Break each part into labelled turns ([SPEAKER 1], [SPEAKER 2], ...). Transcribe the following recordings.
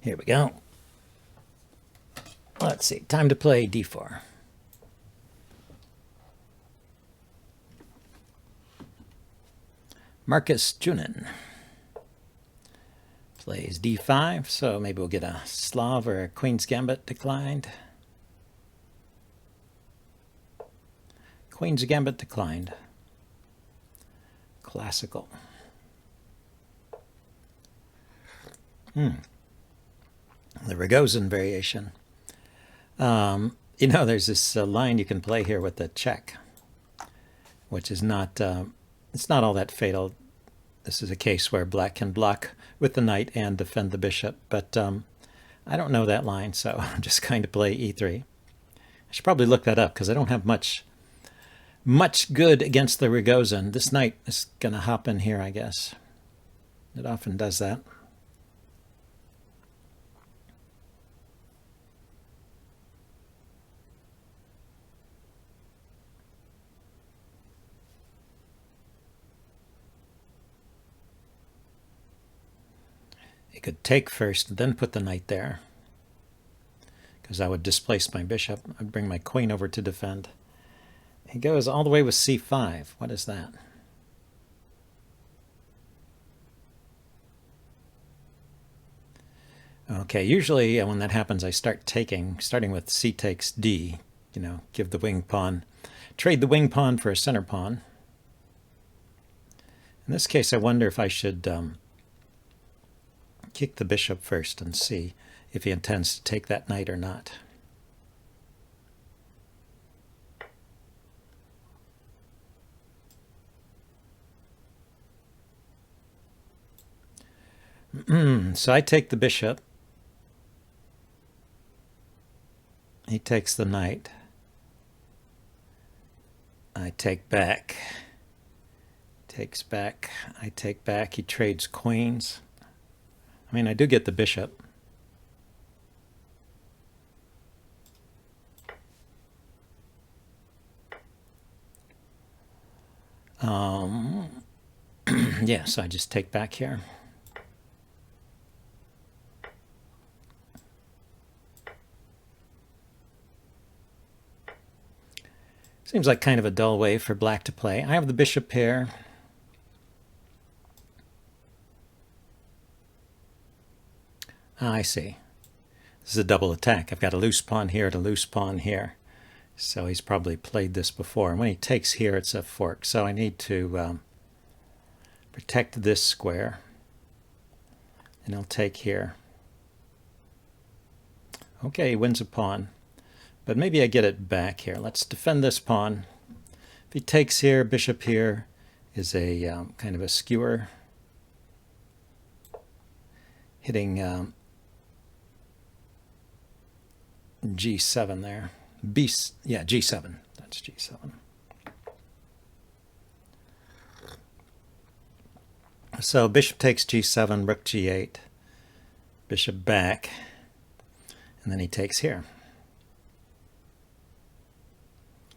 [SPEAKER 1] Here we go. Let's see. Time to play d4. Marcus Junin plays d5, so maybe we'll get a Slav or a Queen's Gambit declined. Queen's Gambit declined. Classical. The Rogozin variation. You know, there's this line you can play here with the check, which is not, it's not all that fatal. This is a case where black can block with the knight and defend the bishop, but I don't know that line, so I'm just going to play e3. I should probably look that up because I don't have much good against the Rogozin. This knight is going to hop in here, I guess. It often does that. It could take first, then put the knight there, because I would displace my bishop. I'd bring my queen over to defend. He goes all the way with c5. What is that? Okay, usually when that happens, I start taking, starting with c takes d, you know, give the wing pawn, trade the wing pawn for a center pawn. In this case, I wonder if I should kick the bishop first and see if he intends to take that knight or not. So I take the bishop. He takes the knight. I take back. Takes back. I take back. He trades queens. I mean, I do get the bishop. Yeah, so I just take back here. Seems like kind of a dull way for black to play. I have the bishop here. I see. This is a double attack. I've got a loose pawn here and a loose pawn here. So he's probably played this before. And when he takes here, it's a fork. So I need to protect this square. And I'll take here. Okay, he wins a pawn. But maybe I get it back here. Let's defend this pawn. If he takes here, bishop here is a kind of a skewer. Hitting G7 there. Yeah, G7. That's G7. So bishop takes G7, rook G8, bishop back, and then he takes here.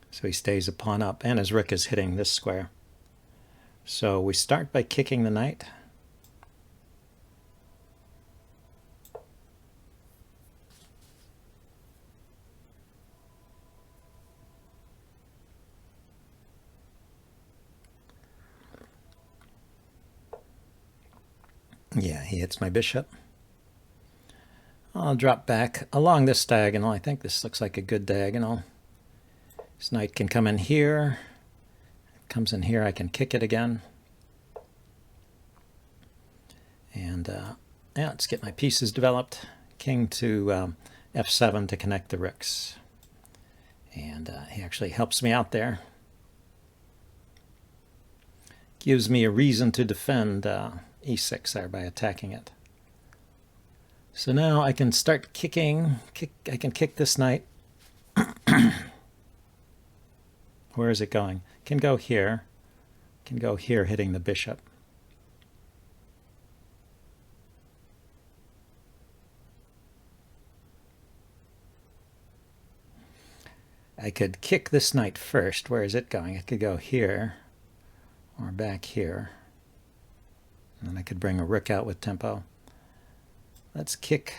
[SPEAKER 1] So he stays a pawn up, and his rook is hitting this square. So we start by kicking the knight. Yeah, he hits my bishop. I'll drop back along this diagonal. I think this looks like a good diagonal. This knight can come in here. It comes in here, I can kick it again. And yeah, let's get my pieces developed. King to F7 to connect the rooks. And he actually helps me out there. Gives me a reason to defend E6 there by attacking it. So now I can start kicking. I can kick this knight. Where is it going? Can go here. Can go here, hitting the bishop. I could kick this knight first. Where is it going? I could go here or back here. And then I could bring a rook out with tempo. Let's kick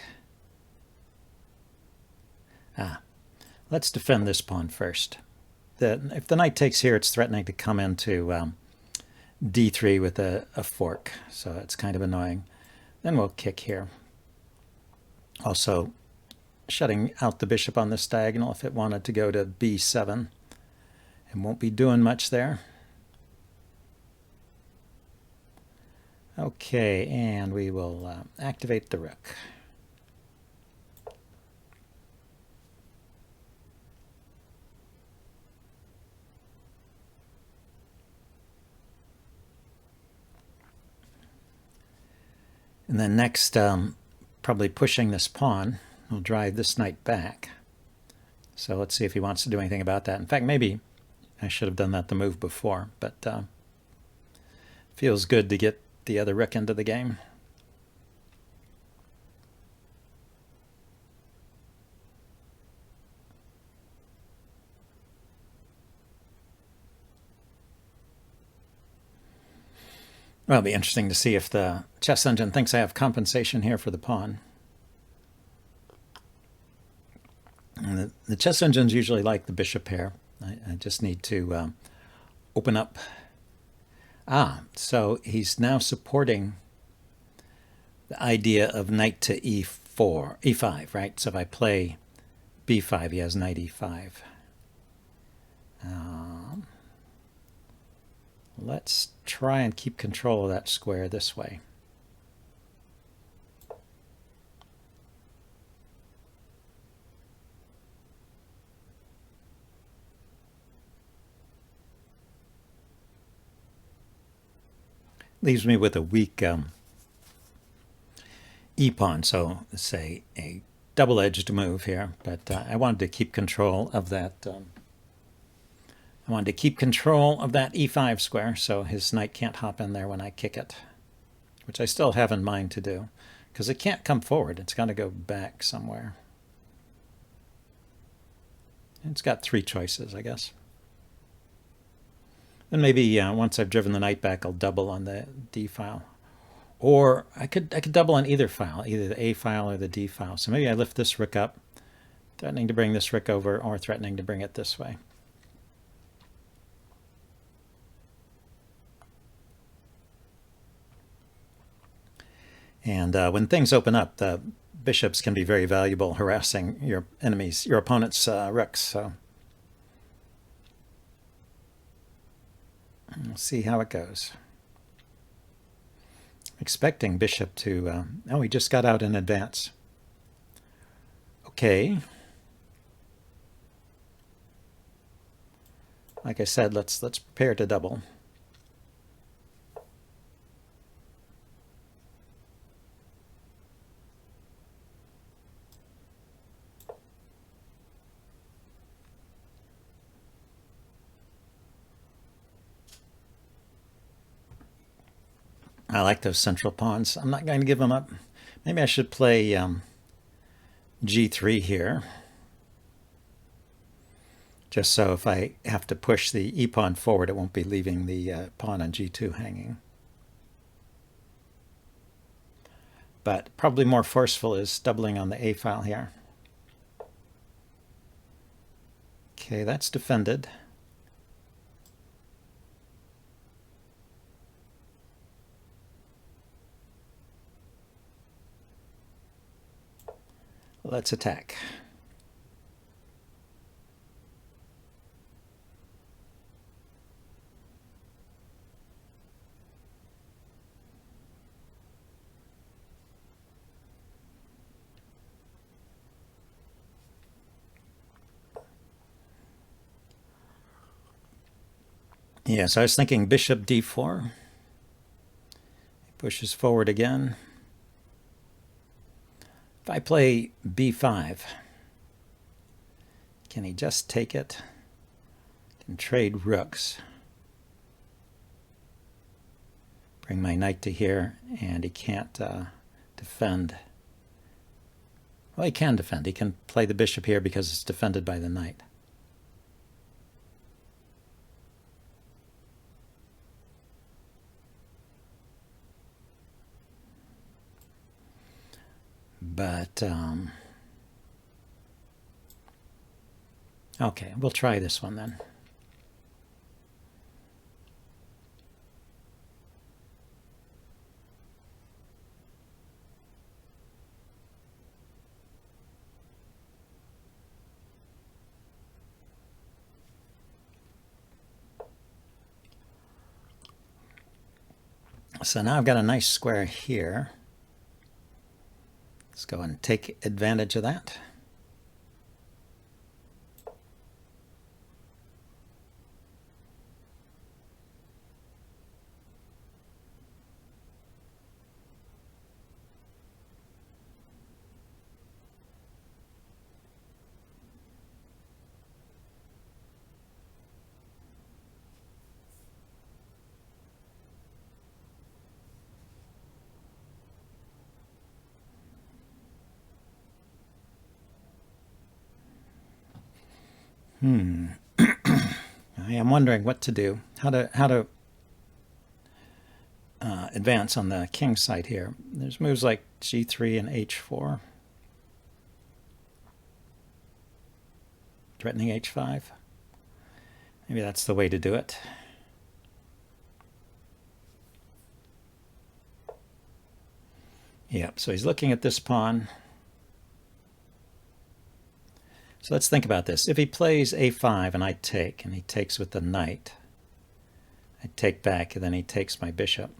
[SPEAKER 1] Let's defend this pawn first. If the knight takes here, it's threatening to come into d3 with a fork, so it's kind of annoying. Then we'll kick here. Also, shutting out the bishop on this diagonal if it wanted to go to b7. It won't be doing much there. Okay, and we will activate the rook. And then next, probably pushing this pawn will drive this knight back. So let's see if he wants to do anything about that. In fact, maybe I should have done that the move before, but feels good to get the other rook into the game. Well, it'll be interesting to see if the chess engine thinks I have compensation here for the pawn. And the chess engines usually like the bishop pair. I just need to open up. So he's now supporting the idea of knight to e5, right? So if I play b5, he has knight e5. Let's try and keep control of that square this way. Leaves me with a weak e-pawn, so let's say a double-edged move here, but I wanted to keep control of that. I wanted to keep control of that e5 square, so his knight can't hop in there when I kick it, which I still have in mind to do, because it can't come forward. It's got to go back somewhere. It's got three choices, I guess. And maybe once I've driven the knight back, I'll double on the d file. Or I could double on either file, either the a file or the d file. So maybe I lift this rook up, threatening to bring this rook over, or threatening to bring it this way. And when things open up, the bishops can be very valuable, harassing your enemies, your opponent's rooks. So we'll see how it goes. Expecting bishop to... oh, he just got out in advance. Okay. Like I said, let's prepare to double. I like those central pawns. I'm not going to give them up. Maybe I should play g3 here. Just so if I have to push the e-pawn forward, it won't be leaving the pawn on g2 hanging. But probably more forceful is doubling on the a file here. Okay, that's defended. Let's attack. Yeah, so I was thinking bishop d4. He pushes forward again. If I play b5, can he just take it and trade rooks? Bring my knight to here, and he can't defend. Well, he can defend. He can play the bishop here because it's defended by the knight. But Okay, we'll try this one then. So now I've got a nice square here. Let's go and take advantage of that. I am wondering what to do, how to advance on the king side here. There's moves like g3 and h4, threatening h5. Maybe that's the way to do it. Yep, so he's looking at this pawn. So let's think about this. If he plays a5 and I take, and he takes with the knight, I take back, and then he takes my bishop.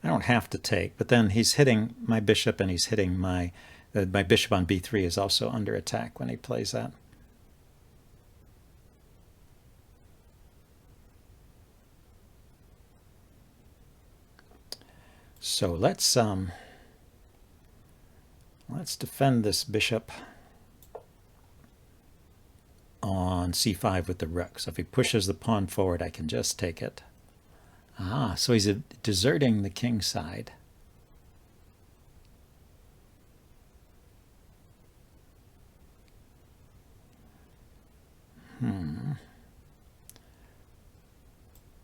[SPEAKER 1] I don't have to take, but then he's hitting my bishop, and he's hitting my bishop on b3 is also under attack when he plays that. So let's defend this bishop on c5 with the rook. So if he pushes the pawn forward, I can just take it. Ah, so he's deserting the king side.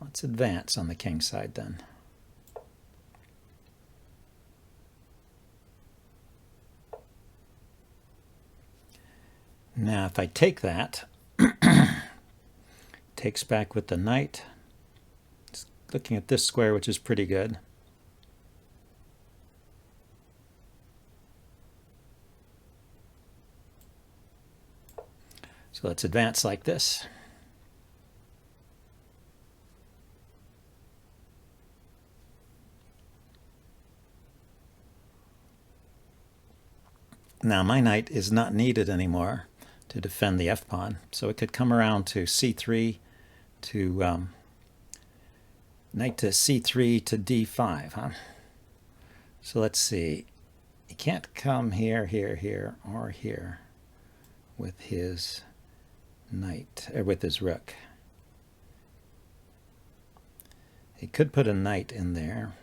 [SPEAKER 1] Let's advance on the king side then. Now if I take that, takes back with the knight. It's looking at this square, which is pretty good. So let's advance like this. Now my knight is not needed anymore to defend the f-pawn, so it could come around to c3 to knight to c3 to d5, huh? So let's see. He can't come here, here, here, or here with his knight, or with his rook. He could put a knight in there.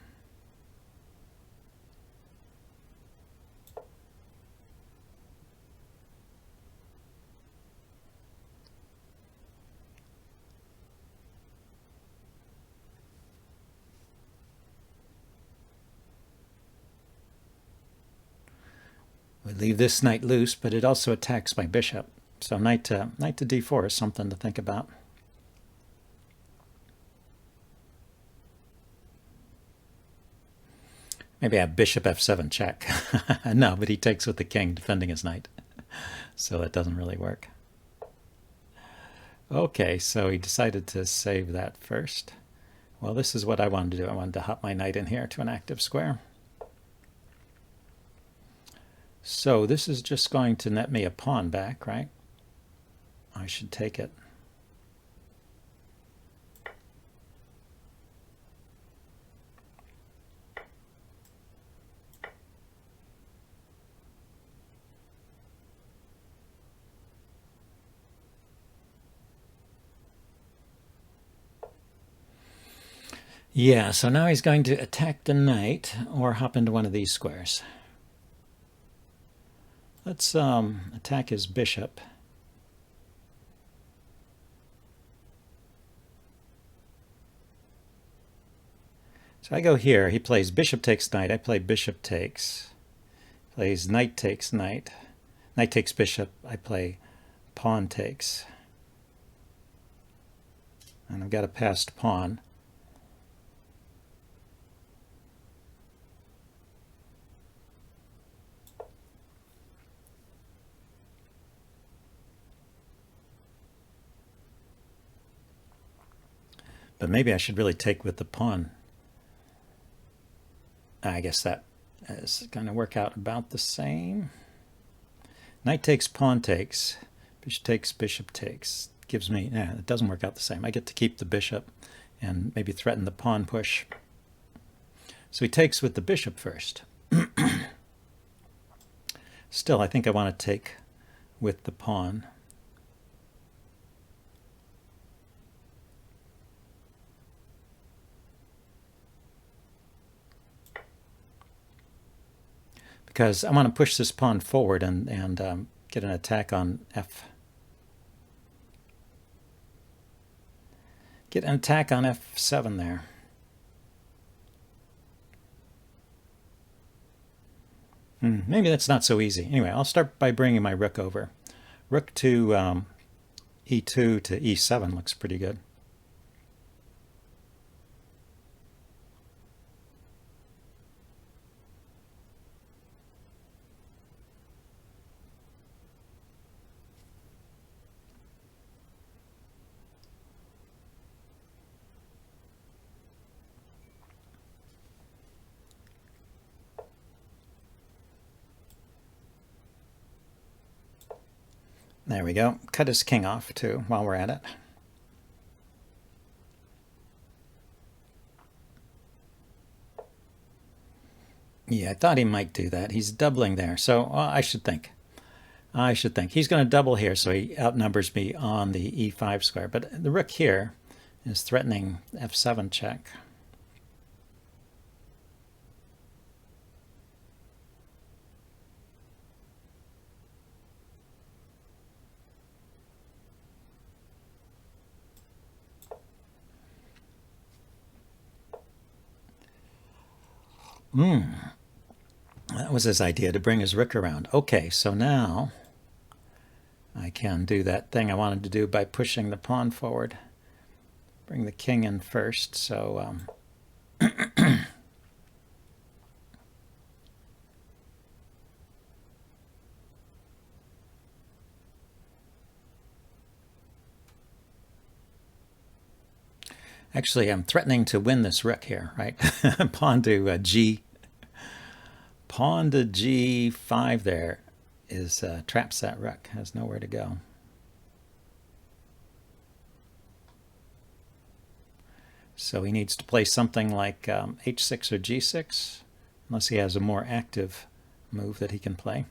[SPEAKER 1] We leave this knight loose, but it also attacks my bishop. So knight to d4 is something to think about. Maybe I have bishop f7 check. No, but he takes with the king, defending his knight. So that doesn't really work. Okay, so he decided to save that first. Well, this is what I wanted to do. I wanted to hop my knight in here to an active square. So this is just going to net me a pawn back, right? I should take it. Yeah, so now he's going to attack the knight or hop into one of these squares. Let's attack his bishop. So I go here. He plays bishop takes knight. I play bishop takes. Plays knight takes knight. Knight takes bishop. I play pawn takes. And I've got a passed pawn. But maybe I should really take with the pawn. I guess that is going to work out about the same. Knight takes, pawn takes, bishop takes. Gives me, it doesn't work out the same. I get to keep the bishop and maybe threaten the pawn push. So he takes with the bishop first. Still, I think I want to take with the pawn. Because I want to push this pawn forward and get an attack on get an attack on f7 there. Maybe that's not so easy. Anyway, I'll start by bringing my rook over. Rook to e2 to e7 looks pretty good. There we go. Cut his king off, too, while we're at it. Yeah, I thought he might do that. He's doubling there, so I should think. He's going to double here, so he outnumbers me on the e5 square. But the rook here is threatening f7 check. That was his idea, to bring his rook around. Okay, so now I can do that thing I wanted to do by pushing the pawn forward. Bring the king in first, so actually I'm threatening to win this rook here, right? Pawn to g5 there is traps that rook, has nowhere to go. So he needs to play something like h6 or g6, unless he has a more active move that he can play.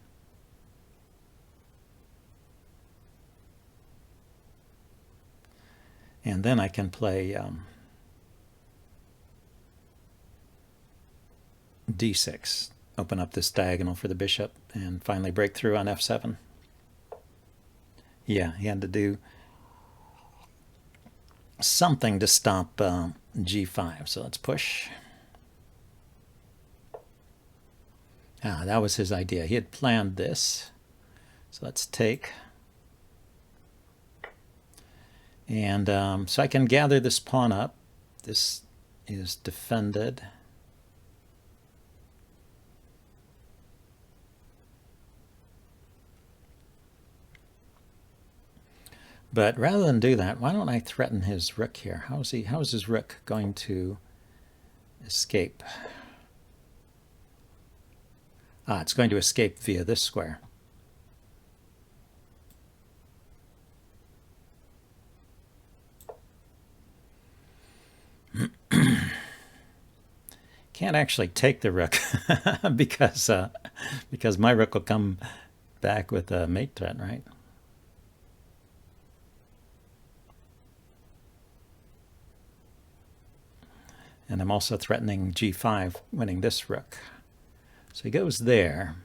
[SPEAKER 1] And then I can play d6, open up this diagonal for the bishop, and finally break through on f7. Yeah, he had to do something to stop g5. So let's push. That was his idea. He had planned this. So let's take. And so I can gather this pawn up. This is defended. But rather than do that, why don't I threaten his rook here? How is his rook going to escape? It's going to escape via this square. Can't actually take the rook because my rook will come back with a mate threat, right? And I'm also threatening g5, winning this rook. So he goes there.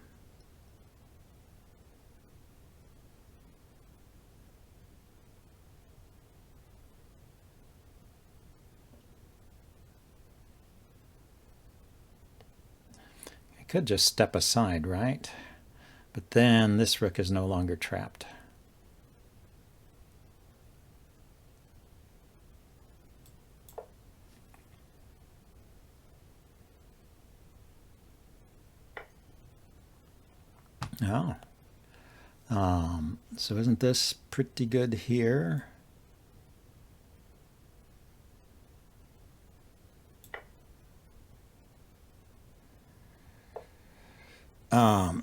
[SPEAKER 1] Could just step aside, right? But then this rook is no longer trapped. Oh. So isn't this pretty good here?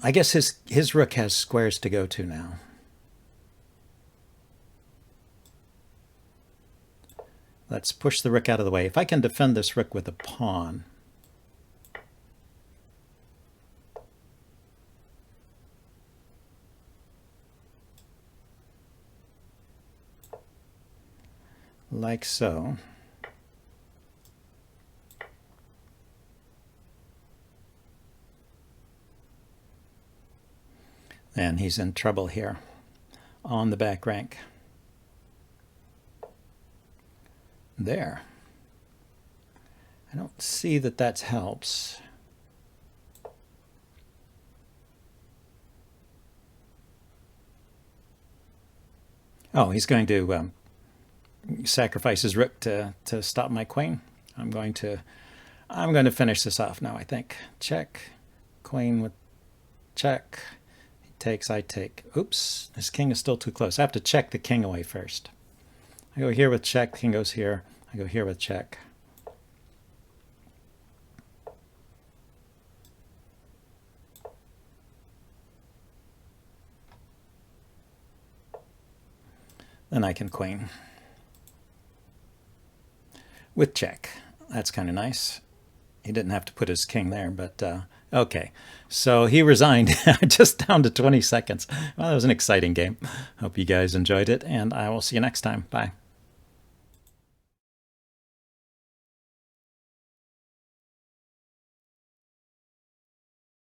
[SPEAKER 1] I guess his rook has squares to go to now. Let's push the rook out of the way. If I can defend this rook with a pawn, like so. And he's in trouble here on the back rank. There. I don't see that that helps. Oh, he's going to sacrifice his rook to stop my queen. I'm going to finish this off now, I think. Check. Queen with check. He takes, I take. Oops, this king is still too close. I have to check the king away first. I go here with check, king goes here. I go here with check. Then I can queen. With check. That's kind of nice. He didn't have to put his king there, but okay. So he resigned just down to 20 seconds. Well, that was an exciting game. Hope you guys enjoyed it, and I will see you next time. Bye.